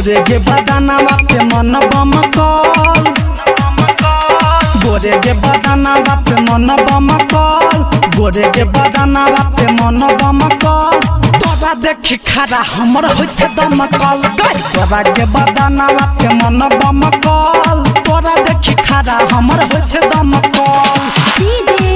गोरे गे बदानावा पे मन बमकल गोरे गे बदानावा पे मन बमकल गोरे गे बदानावा पे मन बमकल तोरा देखी खड़ा हमर होइछे दमकल तोरा गे बदानावा पे मन बमकल तोरा देखी खड़ा हमर होइछे दमकल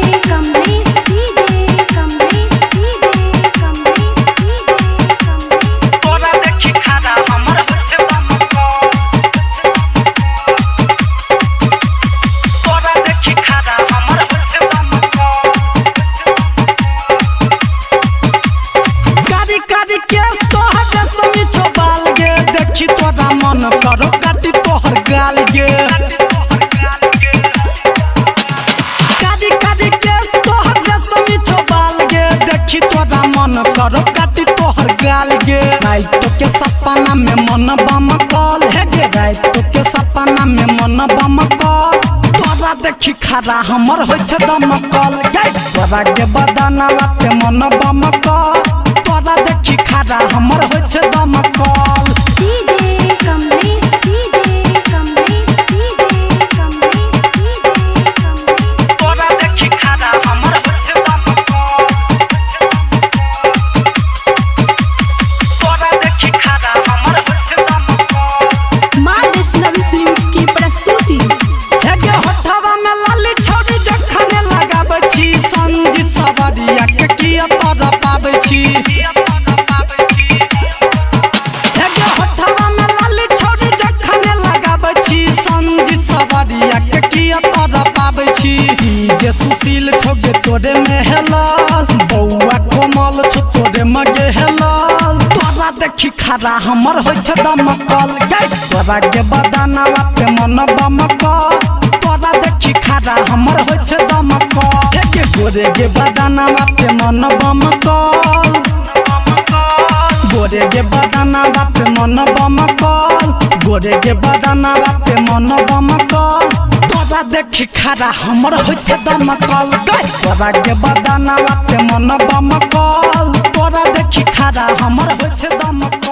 मन करो काटी तोहर गाल गे काटी काटी केस तोहर रेशमी चोबाल गे देखी तोरा मन करो काटी तोहर गाल गे रात के सपना में मन बमकल हे गे रात के सपना में मन बमकल तोरा देखी खड़ा हमर होइछे दमकल गे तोरा गे बदानावा पे मन बमकल तोरा देखी खड़ा हमर होइछे दमकल जे सुशील छोगे तोरे में हेलाल बौआ कोमल छो तोरे मगे हेलाल तोरा देखी खड़ा हमर होइछे दमकल गे तोरा गे बदानावा पे मन बमकल तोरा देखी खड़ा हमर होइछे दमकल हे गे गोरे गे बदानावा पे मन बमकल गोरे गे बदानावा पे मन बमकल गोरे गे बदानावा पे मन बमकल तोरा देखी खड़ा हमर होइछे दमकल तोरा गे बदानावा पे मन बमकल तोरा देखी खड़ा हमर होइछे दमकल।